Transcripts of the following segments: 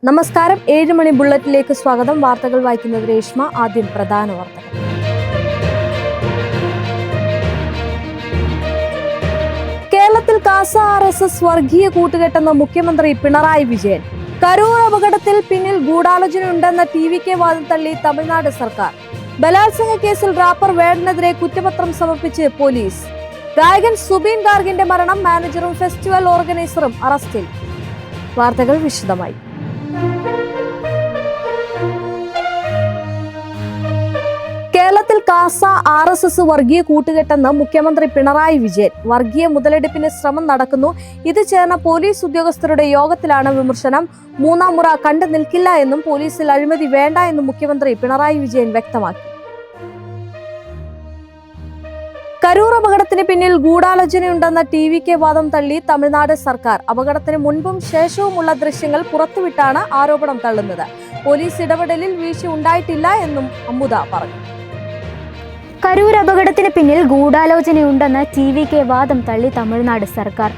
നമസ്കാരം, 7 മണി ബുള്ളറ്റിലേക്ക് സ്വാഗതം. വാർത്തകൾ വായിക്കുന്നത് രേഷ്മ. ആദ്യം പ്രധാന വാർത്തകൾ. കേരളത്തിൽ കാസ RSS വർഗീയ കൂട്ടുകെട്ടെന്ന് മുഖ്യമന്ത്രി പിണറായി വിജയൻ. കരൂർ അപകടത്തിൽ പിന്നിൽ ഗൂഢാലോചനയുണ്ടെന്ന TVK വാദം തള്ളി തമിഴ്നാട് സർക്കാർ. ബലാത്സംഗ കേസിൽ റാപ്പർ വേടനെതിരെ കുറ്റപത്രം സമർപ്പിച്ച് പോലീസ്. ഗായകൻ സുബീൻ ഗാർഗിന്റെ മരണം മാനേജറും ഫെസ്റ്റിവൽ ഓർഗനൈസറും അറസ്റ്റിൽ. വാർത്തകൾ വിശദമായി. കേരളത്തിൽ കാസ RSS വർഗീയ കൂട്ടുകെട്ടെന്ന് മുഖ്യമന്ത്രി പിണറായി വിജയൻ. വർഗീയ മുതലെടുപ്പിന് ശ്രമം നടക്കുന്നു. ഇത് ചേർന്ന പോലീസ് ഉദ്യോഗസ്ഥരുടെ യോഗത്തിലാണ് വിമർശനം. മൂന്നാം മുറ കണ്ടു നിൽക്കില്ല എന്നും പോലീസിൽ അഴിമതി വേണ്ട എന്നും മുഖ്യമന്ത്രി പിണറായി വിജയൻ വ്യക്തമാക്കി. കരൂർ അപകടത്തിന് പിന്നിൽ ഗൂഢാലോചനയുണ്ടെന്ന TVK വാദം തള്ളി തമിഴ്നാട് സർക്കാർ. അപകടത്തിന് മുൻപും ശേഷവുമുള്ള ദൃശ്യങ്ങൾ പുറത്തുവിട്ടാണ് ആരോപണം തള്ളുന്നത്. പോലീസ് ഇടപെടലിൽ വീഴ്ച ഉണ്ടായിട്ടില്ല എന്നും അമുദ പറഞ്ഞു. കരൂർ അപകടത്തിന് പിന്നിൽ ഗൂഢാലോചനയുണ്ടെന്ന് TVK വാദം തള്ളി തമിഴ്നാട് സർക്കാർ.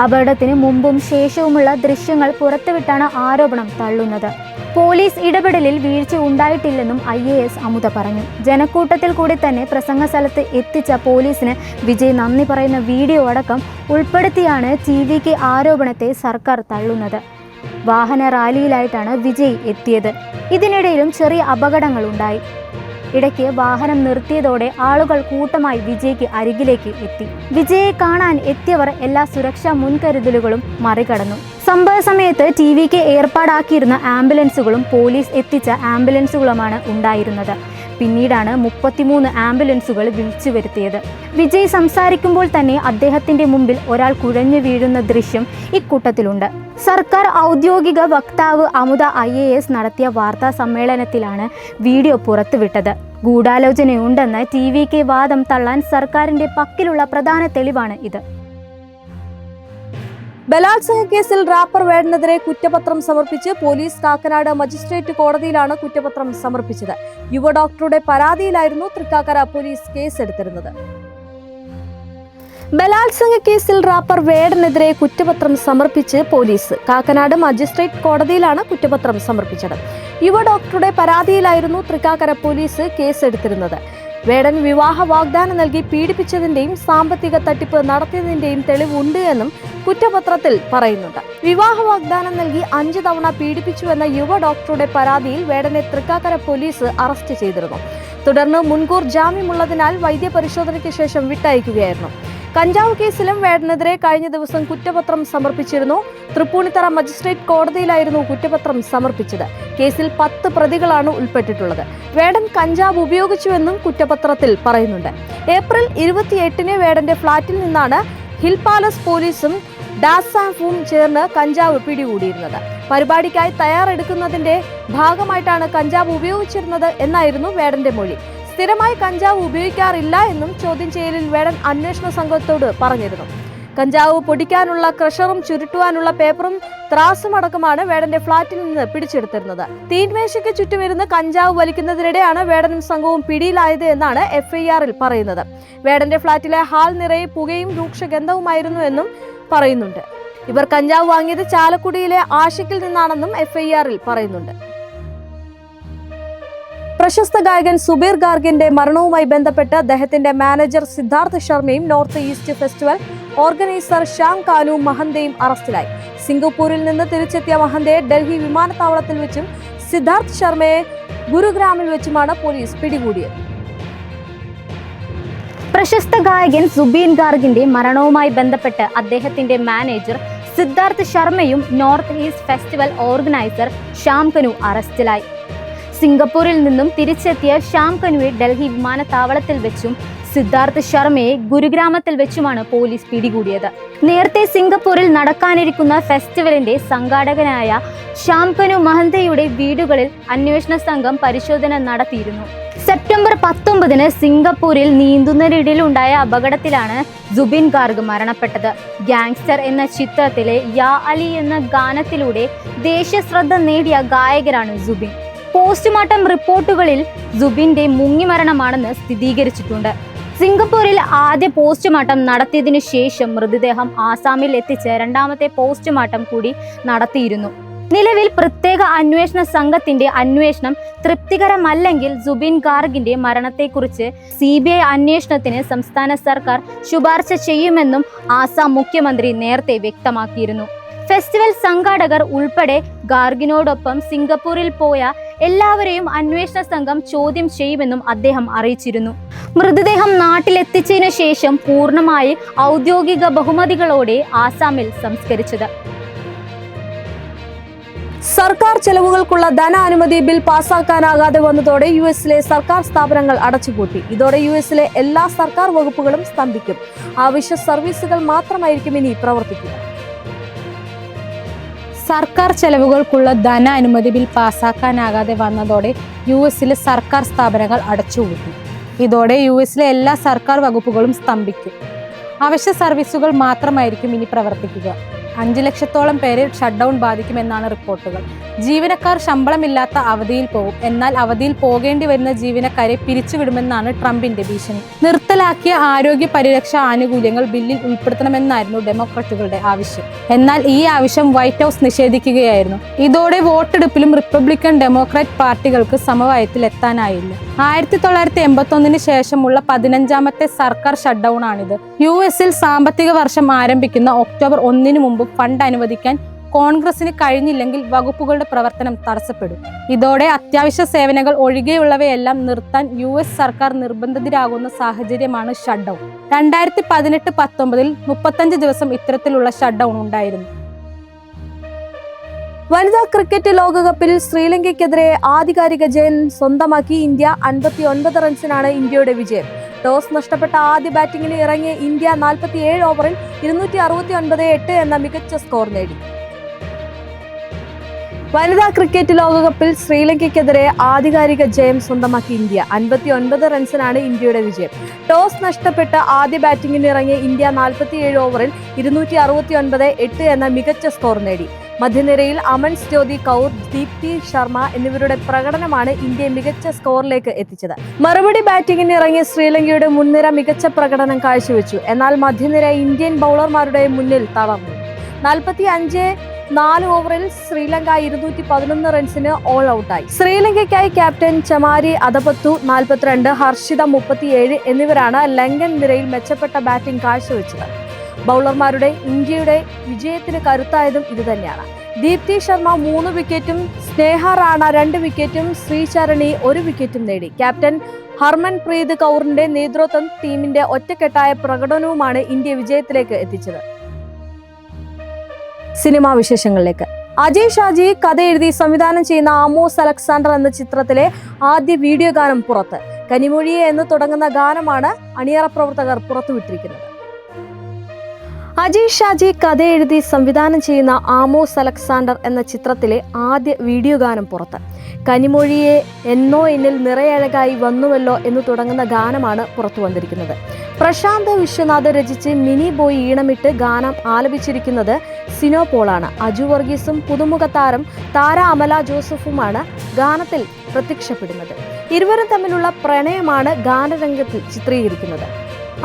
അപകടത്തിന് മുമ്പും ശേഷവുമുള്ള ദൃശ്യങ്ങൾ പുറത്തുവിട്ടാണ് ആരോപണം തള്ളുന്നത്. പോലീസ് ഇടപെടലിൽ വീഴ്ച ഉണ്ടായിട്ടില്ലെന്നും IAS അമുദ പറഞ്ഞു. ജനക്കൂട്ടത്തിൽ കൂടി തന്നെ പ്രസംഗ സ്ഥലത്ത് എത്തിച്ച പോലീസിന് വിജയ് നന്ദി പറയുന്ന വീഡിയോ അടക്കം ഉൾപ്പെടുത്തിയാണ് TVK ആരോപണത്തെ സർക്കാർ തള്ളുന്നത്. വാഹന റാലിയിലായിട്ടാണ് വിജയ് എത്തിയത്. ഇതിനിടയിലും ചെറിയ അപകടങ്ങൾ ഉണ്ടായി. ഇടയ്ക്ക് വാഹനം നിർത്തിയതോടെ ആളുകൾ കൂട്ടമായി വിജയ്ക്ക് അരികിലേക്ക് എത്തി. വിജയെ കാണാൻ എത്തിയവർ എല്ലാ സുരക്ഷാ മുൻകരുതലുകളും മറികടന്നു. സംഭവ സമയത്ത് TVK ഏർപ്പാടാക്കിയിരുന്ന ആംബുലൻസുകളും പോലീസ് എത്തിച്ച ആംബുലൻസുകളുമാണ് ഉണ്ടായിരുന്നത്. പിന്നീടാണ് 33 ആംബുലൻസുകൾ വിളിച്ചു വരുത്തിയത്. വിജയ് സംസാരിക്കുമ്പോൾ തന്നെ അദ്ദേഹത്തിന്റെ മുമ്പിൽ ഒരാൾ കുഴഞ്ഞു വീഴുന്ന ദൃശ്യം ഇക്കൂട്ടത്തിലുണ്ട്. സർക്കാർ ഔദ്യോഗിക വക്താവ് അമുദ IAS നടത്തിയ വാർത്താ സമ്മേളനത്തിലാണ് വീഡിയോ പുറത്തുവിട്ടത്. ഗൂഢാലോചനയുണ്ടെന്ന് TVK വാദം തള്ളാൻ സർക്കാരിന്റെ പക്കലുള്ള പ്രധാന തെളിവാണ് ഇത്. ബലാത്സംഗ കേസിൽ റാപ്പർ വേടനെതിരെ കുറ്റപത്രം സമർപ്പിച്ച് പോലീസ്. കാക്കനാട് മജിസ്ട്രേറ്റ് കോടതിയിലാണ് കുറ്റപത്രം സമർപ്പിച്ചത്. യുവ ഡോക്ടറുടെ പരാതിയിലായിരുന്നു തൃക്കാക്കര പോലീസ് കേസെടുത്തിരുന്നത്. ബലാത്സംഗ കേസിൽ റാപ്പർ വേടനെതിരെ കുറ്റപത്രം സമർപ്പിച്ച് പോലീസ്. കാക്കനാട് മജിസ്ട്രേറ്റ് കോടതിയിലാണ് കുറ്റപത്രം സമർപ്പിച്ചത്. യുവ ഡോക്ടറുടെ പരാതിയിലായിരുന്നു തൃക്കാക്കര പോലീസ് കേസെടുത്തിരുന്നത്. വേടൻ വിവാഹ വാഗ്ദാനം നൽകി പീഡിപ്പിച്ചതിന്റെയും സാമ്പത്തിക തട്ടിപ്പ് നടത്തിയതിന്റെയും തെളിവുണ്ട് എന്നും കുറ്റപത്രത്തിൽ പറയുന്നുണ്ട്. വിവാഹ വാഗ്ദാനം നൽകി 5 തവണ പീഡിപ്പിച്ചുവെന്ന യുവ ഡോക്ടറുടെ പരാതിയിൽ വേടനെ തൃക്കാക്കര പോലീസ് അറസ്റ്റ് ചെയ്തിരുന്നു. തുടർന്ന് മുൻകൂർ ജാമ്യമുള്ളതിനാൽ വൈദ്യപരിശോധനയ്ക്ക് ശേഷം വിട്ടയക്കുകയായിരുന്നു. കഞ്ചാവ് കേസിലും വേടനെതിരെ കഴിഞ്ഞ ദിവസം കുറ്റപത്രം സമർപ്പിച്ചിരുന്നു. തൃപ്പൂണിത്തറ മജിസ്ട്രേറ്റ് കോടതിയിലായിരുന്നു കുറ്റപത്രം സമർപ്പിച്ചത്. കേസിൽ 10 പ്രതികളാണ് ഉൾപ്പെട്ടിട്ടുള്ളത്. വേടൻ കഞ്ചാവ് ഉപയോഗിച്ചുവെന്നും കുറ്റപത്രത്തിൽ പറയുന്നുണ്ട്. ഏപ്രിൽ 28-ന് വേടന്റെ ഫ്ളാറ്റിൽ നിന്നാണ് ഹിൽ പാലസ് പോലീസും ഡാസാഫും ചേർന്ന് കഞ്ചാവ് പിടികൂടിയിരുന്നത്. പരിപാടിക്കായി തയ്യാറെടുക്കുന്നതിന്റെ ഭാഗമായിട്ടാണ് കഞ്ചാവ് ഉപയോഗിച്ചിരുന്നത് എന്നായിരുന്നു വേടന്റെ മൊഴി. സ്ഥിരമായി കഞ്ചാവ് ഉപയോഗിക്കാറില്ല എന്നും ചോദ്യം ചെയ്യലിൽ വേടൻ അന്വേഷണ സംഘത്തോട് പറഞ്ഞിരുന്നു. കഞ്ചാവ് പൊടിക്കാനുള്ള ക്രഷറും ചുരുട്ടുവാനുള്ള പേപ്പറും ത്രാസും അടക്കമാണ് വേടന്റെ ഫ്ളാറ്റിൽ നിന്ന് പിടിച്ചെടുത്തിരുന്നത്. തീൻമേശയ്ക്ക് ചുറ്റുമിരുന്ന് കഞ്ചാവ് വലിക്കുന്നതിനിടെയാണ് വേടനും സംഘവും പിടിയിലായത് എന്നാണ് FIR-ൽ പറയുന്നത്. വേടന്റെ ഫ്ളാറ്റിലെ ഹാൾ നിറയെ പുകയും രൂക്ഷഗന്ധവുമായിരുന്നു എന്നും പറയുന്നുണ്ട്. ഇവർ കഞ്ചാവ് വാങ്ങിയത് ചാലക്കുടിയിലെ ആഷിക്കിൽ നിന്നാണെന്നും FIR-ൽ പറയുന്നുണ്ട്. പ്രശസ്ത ഗായകൻ സുബീർ ഗാർഗിന്റെ മരണവുമായി ബന്ധപ്പെട്ട് അദ്ദേഹത്തിന്റെ മാനേജർ സിദ്ധാർത്ഥ് ശർമ്മയും North East festival organiser Shyam Kanu മഹന്തയും അറസ്റ്റിലായി. സിംഗപ്പൂരിൽ നിന്ന് തിരിച്ചെത്തിയ മഹന്തയെ ഡൽഹി വിമാനത്താവളത്തിൽ വെച്ചും സിദ്ധാർത്ഥ് ശർമ്മയെ ഗുരുഗ്രാമിൽ വെച്ചുമാണ് പോലീസ് പിടികൂടിയത്. പ്രശസ്ത ഗായകൻ സുബീൻ ഗാർഗിന്റെ മരണവുമായി ബന്ധപ്പെട്ട് അദ്ദേഹത്തിന്റെ മാനേജർ സിദ്ധാർത്ഥ് ശർമ്മയും North East festival organiser Shyam Kanu അറസ്റ്റിലായി. സിംഗപ്പൂരിൽ നിന്നും തിരിച്ചെത്തിയ ശ്യാം കനുവെ ഡൽഹി വിമാനത്താവളത്തിൽ വെച്ചും സിദ്ധാർത്ഥ് ശർമ്മയെ ഗുരുഗ്രാമത്തിൽ വെച്ചുമാണ് പോലീസ് പിടികൂടിയത്. നേരത്തെ സിംഗപ്പൂരിൽ നടക്കാനിരിക്കുന്ന ഫെസ്റ്റിവലിന്റെ സംഘാടകനായ ശ്യാം കനു മഹന്തയുടെ വീടുകളിൽ അന്വേഷണ സംഘം പരിശോധന നടത്തിയിരുന്നു. സെപ്റ്റംബർ 19-ന് സിംഗപ്പൂരിൽ നീന്തുന്നതിനിടയിലുണ്ടായ അപകടത്തിലാണ് സുബീൻ ഗാർഗ് മരണപ്പെട്ടത്. ഗാങ്സ്റ്റർ എന്ന ചിത്രത്തിലെ യാ അലി എന്ന ഗാനത്തിലൂടെ ദേശീയ ശ്രദ്ധ നേടിയ ഗായകനാണ് സുബീൻ. പോസ്റ്റ്മോർട്ടം റിപ്പോർട്ടുകളിൽ സുബിന്റെ മുങ്ങിമരണമാണെന്ന് സ്ഥിരീകരിച്ചിട്ടുണ്ട്. സിംഗപ്പൂരിൽ ആദ്യ പോസ്റ്റ്മോർട്ടം നടത്തിയതിനു ശേഷം മൃതദേഹം ആസാമിൽ എത്തിച്ച് രണ്ടാമത്തെ പോസ്റ്റ്മോർട്ടം കൂടി നടത്തിയിരുന്നു. നിലവിൽ പ്രത്യേക അന്വേഷണ സംഘത്തിന്റെ അന്വേഷണം തൃപ്തികരമല്ലെങ്കിൽ ജുബിൻ ഗാർഗിന്റെ മരണത്തെക്കുറിച്ച് CBI അന്വേഷണത്തിന് സംസ്ഥാന സർക്കാർ ശുപാർശ ചെയ്യുമെന്നും ആസാം മുഖ്യമന്ത്രി നേരത്തെ വ്യക്തമാക്കിയിരുന്നു. ഫെസ്റ്റിവൽ സംഘാടകർ ഉൾപ്പെടെ ഗാർഗിനോടൊപ്പം സിംഗപ്പൂരിൽ പോയ എല്ലാവരെയും അന്വേഷണ സംഘം ചോദ്യം ചെയ്യുമെന്നും അദ്ദേഹം അറിയിച്ചിരുന്നു. മൃതദേഹം നാട്ടിലെത്തിച്ചതിനു ശേഷം പൂർണ്ണമായി ഔദ്യോഗിക ബഹുമതികളോടെ ആസാമിൽ സംസ്കരിച്ചത്. സർക്കാർ ചെലവുകൾക്കുള്ള ധനാനുമതി ബിൽ പാസാക്കാനാകാതെ വന്നതോടെ US-ലെ സർക്കാർ സ്ഥാപനങ്ങൾ അടച്ചുപൂട്ടി. ഇതോടെ US-ലെ എല്ലാ സർക്കാർ വകുപ്പുകളും സ്തംഭിക്കും. അവശ്യ സർവീസുകൾ മാത്രമായിരിക്കും ഇനി പ്രവർത്തിക്കുക. സർക്കാർ ചെലവുകൾക്കുള്ള ധനാനുമതി ബിൽ പാസാക്കാനാകാതെ വന്നതോടെ US-ലെ സർക്കാർ സ്ഥാപനങ്ങൾ അടച്ചുപൂട്ടി. ഇതോടെ US-ലെ എല്ലാ സർക്കാർ വകുപ്പുകളും സ്തംഭിക്കും. അവശ്യ സർവീസുകൾ മാത്രമായിരിക്കും ഇനി പ്രവർത്തിക്കുക. 5 ലക്ഷത്തോളം പേരെ ഷട്ട് ഡൗൺ ബാധിക്കുമെന്നാണ് റിപ്പോർട്ടുകൾ. ജീവനക്കാർ ശമ്പളമില്ലാത്ത അവധിയിൽ പോകും. എന്നാൽ അവധിയിൽ പോകേണ്ടി വരുന്ന ജീവനക്കാരെ പിരിച്ചുവിടുമെന്നാണ് ട്രംപിന്റെ ഭീഷണി. നിർത്തലാക്കിയ ആരോഗ്യ പരിരക്ഷാ ആനുകൂല്യങ്ങൾ ബില്ലിൽ ഉൾപ്പെടുത്തണമെന്നായിരുന്നു ഡെമോക്രാറ്റുകളുടെ ആവശ്യം. എന്നാൽ ഈ ആവശ്യം വൈറ്റ് ഹൗസ് നിഷേധിക്കുകയായിരുന്നു. ഇതോടെ വോട്ടെടുപ്പിലും റിപ്പബ്ലിക്കൻ ഡെമോക്രാറ്റ് പാർട്ടികൾക്ക് സമവായത്തിൽ എത്താനായില്ല. 1981 ശേഷമുള്ള 15ാമത്തെ സർക്കാർ ഷട്ട് ഡൗൺ ആണിത്. US-ൽ സാമ്പത്തിക വർഷം ആരംഭിക്കുന്ന ഒക്ടോബർ 1 മുമ്പ് ഫണ്ട് അനുവദിക്കാൻ കോൺഗ്രസിന് കഴിഞ്ഞില്ലെങ്കിൽ വകുപ്പുകളുടെ പ്രവർത്തനം തടസ്സപ്പെടും. ഇതോടെ അത്യാവശ്യ സേവനങ്ങൾ ഒഴികെയുള്ളവയെല്ലാം നിർത്താൻ US സർക്കാർ നിർബന്ധിതരാകുന്ന സാഹചര്യമാണ് ഷട്ട് ഡൗൺ. 2018-19 35 ദിവസം ഇത്തരത്തിലുള്ള ഷട്ട് ഡൗൺ ഉണ്ടായിരുന്നു. വനിതാ ക്രിക്കറ്റ് ലോകകപ്പിൽ ശ്രീലങ്കയ്ക്കെതിരെ ആധികാരിക ജയം സ്വന്തമാക്കി ഇന്ത്യ. 59 റൺസിനാണ് ഇന്ത്യയുടെ വിജയം. ടോസ് നഷ്ടപ്പെട്ട ആദ്യ ബാറ്റിംഗിന് ഇറങ്ങിയ ഇന്ത്യ 47 ഓവറിൽ 269 എന്ന മികച്ച സ്കോർ നേടി. വനിതാ ക്രിക്കറ്റ് ലോകകപ്പിൽ ശ്രീലങ്കയ്ക്കെതിരെ ആധികാരിക ജയം സ്വന്തമാക്കി ഇന്ത്യ. 59 റൺസിനാണ് ഇന്ത്യയുടെ വിജയം. ടോസ് നഷ്ടപ്പെട്ട ആദ്യ ബാറ്റിംഗിന് ഇറങ്ങിയ ഇന്ത്യ 47 ഓവറിൽ 269 എന്ന മികച്ച സ്കോർ നേടി. മധ്യനിരയിൽ അമൻസ് ജ്യോതി കൗർ, ദീപ്തി ശർമ്മ എന്നിവരുടെ പ്രകടനമാണ് ഇന്ത്യയെ മികച്ച സ്കോറിലേക്ക് എത്തിച്ചത്. മറുപടി ബാറ്റിംഗിന് ഇറങ്ങിയ ശ്രീലങ്കയുടെ മുൻനിര മികച്ച പ്രകടനം കാഴ്ചവെച്ചു. എന്നാൽ മധ്യനിര ഇന്ത്യൻ ബൗളർമാരുടെ മുന്നിൽ തളർന്നു. 45-4 ഓവറിൽ ശ്രീലങ്ക 211 റൺസിന് ഓൾ ഔട്ടായി. ശ്രീലങ്കയ്ക്കായി ക്യാപ്റ്റൻ ചമാരി അദപത്തു 42, ഹർഷിത 37 എന്നിവരാണ് ലങ്കൻ നിരയിൽ മെച്ചപ്പെട്ട ബാറ്റിംഗ് കാഴ്ചവെച്ചത്. ബൗളർമാരുടെ ഇന്ത്യയുടെ വിജയത്തിന് കരുത്തായതും ഇതുതന്നെയാണ്. ദീപ്തി ശർമ്മ 3 വിക്കറ്റും, സ്നേഹ റാണ 2 വിക്കറ്റും, ശ്രീചരണി 1 വിക്കറ്റും നേടി. ക്യാപ്റ്റൻ ഹർമൻപ്രീത് കൗറിന്റെ നേതൃത്വം ടീമിന്റെ ഒറ്റക്കെട്ടായ പ്രകടനവുമാണ് ഇന്ത്യ വിജയത്തിലേക്ക് എത്തിച്ചത്. സിനിമാ വിശേഷങ്ങളിലേക്ക്. അജയ് ഷാജി കഥ എഴുതി സംവിധാനം ചെയ്യുന്ന ആമോസ് അലക്സാണ്ടർ എന്ന ചിത്രത്തിലെ ആദ്യ വീഡിയോ ഗാനം പുറത്ത്. കനിമൊഴിയെ എന്ന് തുടങ്ങുന്ന ഗാനമാണ് അണിയറ പ്രവർത്തകർ പുറത്തുവിട്ടിരിക്കുന്നത്. അജയ് ഷാജി കഥ എഴുതി സംവിധാനം ചെയ്യുന്ന ആമോസ് അലക്സാണ്ടർ എന്ന ചിത്രത്തിലെ ആദ്യ വീഡിയോ ഗാനം പുറത്ത്. കനിമൊഴിയെ എന്നോ എന്നിൽ നിറയഴകായി വന്നുവല്ലോ എന്ന് തുടങ്ങുന്ന ഗാനമാണ് പുറത്തു വന്നിരിക്കുന്നത്. പ്രശാന്ത് വിശ്വനാഥ് രചിച്ച് മിനി ബോയ് ഈണമിട്ട് ഗാനം ആലപിച്ചിരിക്കുന്നത് സിനോ പോളാണ്. അജു വർഗീസും പുതുമുഖ താരം താര അമല ജോസഫുമാണ് ഗാനത്തിൽ പ്രത്യക്ഷപ്പെടുന്നത്. ഇരുവരും തമ്മിലുള്ള പ്രണയമാണ് ഗാനരംഗത്തിൽ ചിത്രീകരിക്കുന്നത്.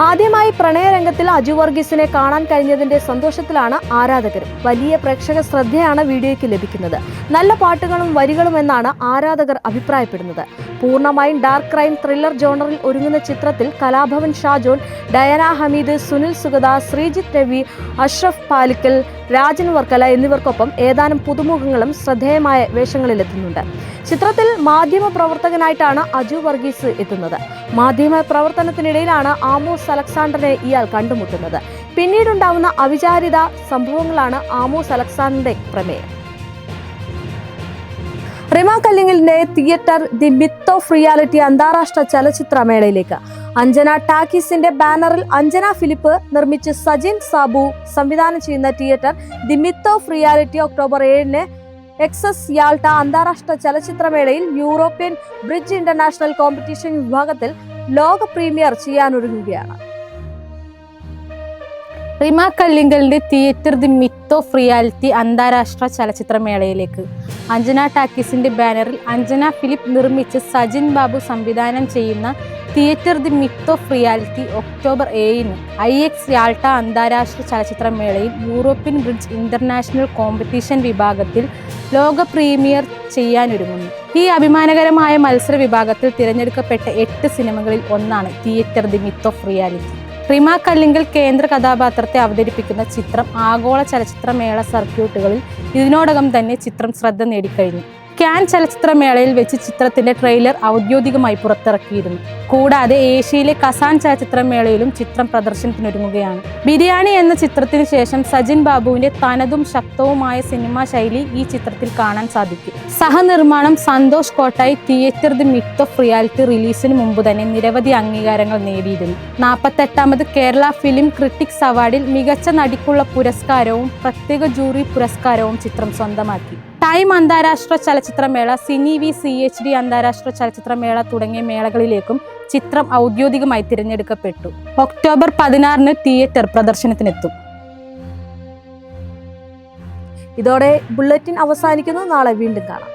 ആദ്യമായി പ്രണയരംഗത്തിൽ അജു വർഗീസിനെ കാണാൻ കഴിഞ്ഞതിന്റെ സന്തോഷത്തിലാണ് ആരാധകരും. വലിയ പ്രേക്ഷക ശ്രദ്ധയാണ് വീഡിയോയ്ക്ക് ലഭിക്കുന്നത്. നല്ല പാട്ടുകളും വരികളും എന്നാണ് ആരാധകർ അഭിപ്രായപ്പെടുന്നത്. പൂർണ്ണമായും ഡാർക്ക് ക്രൈം ത്രില്ലർ ജോണറിൽ ഒരുങ്ങുന്ന ചിത്രത്തിൽ കലാഭവൻ ഷാജോൺ, ഡയന ഹമീദ്, സുനിൽ സുഗത, ശ്രീജിത്ത് രവി, അഷ്റഫ് പാലിക്കൽ, രാജൻ വർക്കല എന്നിവർക്കൊപ്പം ഏതാനും പുതുമുഖങ്ങളും ശ്രദ്ധേയമായ വേഷങ്ങളിലെത്തുന്നുണ്ട്. ചിത്രത്തിൽ മാധ്യമ പ്രവർത്തകനായിട്ടാണ് അജു വർഗീസ് എത്തുന്നത്. മാധ്യമ പ്രവർത്തനത്തിനിടയിലാണ് ആമോസ് അലക്സാണ്ടറിനെ ഇയാൾ കണ്ടുമുട്ടുന്നത്. പിന്നീടുണ്ടാവുന്ന അവിചാരിത സംഭവങ്ങളാണ് ആമോസ് അലക്സാണ്ടറിന്റെ പ്രമേയം. റിമ കല്ലിങ്ങലിന്റെ theatre the myth of reality അന്താരാഷ്ട്ര ചലച്ചിത്രമേളയിലേക്ക്. അഞ്ജന ടാക്കീസിന്റെ ബാനറിൽ അഞ്ജന ഫിലിപ്പ് നിർമ്മിച്ച് സജിൻ സാബു സംവിധാനം ചെയ്യുന്ന theatre the myth of reality October 7 എക്സസ് യാൾട്ട അന്താരാഷ്ട്ര ചലച്ചിത്രമേളയിൽ യൂറോപ്യൻ ബ്രിഡ്ജ് ഇന്റർനാഷണൽ കോമ്പറ്റീഷൻ വിഭാഗത്തിൽ ലോക പ്രീമിയർ ചെയ്യാനൊരുങ്ങുകയാണ്. റിമ കല്ലിങ്കലിന്റെ theatre the myth of reality അന്താരാഷ്ട്ര ചലച്ചിത്രമേളയിലേക്ക്. അഞ്ജന ടാക്കീസിന്റെ ബാനറിൽ അഞ്ജന ഫിലിപ്പ് നിർമ്മിച്ച് സജിൻ ബാബു സംവിധാനം ചെയ്യുന്ന theatre the myth of reality October 7 IX Yalta അന്താരാഷ്ട്ര ചലച്ചിത്രമേളയിൽ യൂറോപ്യൻ ബ്രിഡ്ജ് ഇന്റർനാഷണൽ കോമ്പറ്റീഷൻ വിഭാഗത്തിൽ ലോക പ്രീമിയർ ചെയ്യാനൊരുങ്ങുന്നു. ഈ അഭിമാനകരമായ മത്സര വിഭാഗത്തിൽ തിരഞ്ഞെടുക്കപ്പെട്ട 8 സിനിമകളിൽ ഒന്നാണ് theatre the myth of reality. Rima Kallingal കേന്ദ്ര കഥാപാത്രത്തെ അവതരിപ്പിക്കുന്ന ചിത്രം ആഗോള ചലച്ചിത്രമേള സർക്യൂട്ടുകളിൽ ഇതിനോടകം തന്നെ ചിത്രം ശ്രദ്ധ നേടിക്കഴിഞ്ഞു. കാൻ ചലച്ചിത്രമേളയിൽ വെച്ച് ചിത്രത്തിന്റെ ട്രെയിലർ ഔദ്യോഗികമായി പുറത്തിറക്കിയിരുന്നു. കൂടാതെ ഏഷ്യയിലെ കസാൻ ചലച്ചിത്രമേളയിലും ചിത്രം പ്രദർശനത്തിനൊരുങ്ങുകയാണ്. ബിരിയാണി എന്ന ചിത്രത്തിന് ശേഷം സജിൻ ബാബുവിന്റെ തനതും ശക്തവുമായ സിനിമാ ശൈലി ഈ ചിത്രത്തിൽ കാണാൻ സാധിക്കും. സഹനിർമ്മാണം Santhosh Kottayi theatre the myth of reality റിലീസിന് മുമ്പ് തന്നെ നിരവധി അംഗീകാരങ്ങൾ നേടിയിരുന്നു. 48ാമത് കേരള ഫിലിം ക്രിട്ടിക്സ് അവാർഡിൽ മികച്ച നടിക്കുള്ള പുരസ്കാരവും പ്രത്യേക ജൂറി പുരസ്കാരവും ചിത്രം സ്വന്തമാക്കി. ടൈം അന്താരാഷ്ട്ര ചലച്ചിത്രമേള, സിനി വി CHD അന്താരാഷ്ട്ര ചലച്ചിത്രമേള തുടങ്ങിയ മേളകളിലേക്കും ചിത്രം ഔദ്യോഗികമായി തിരഞ്ഞെടുക്കപ്പെട്ടു. ഒക്ടോബർ 16 തിയേറ്റർ പ്രദർശനത്തിനെത്തും. ഇതോടെ ബുള്ളറ്റിൻ അവസാനിക്കുന്നു. നാളെ വീണ്ടും കാണാം.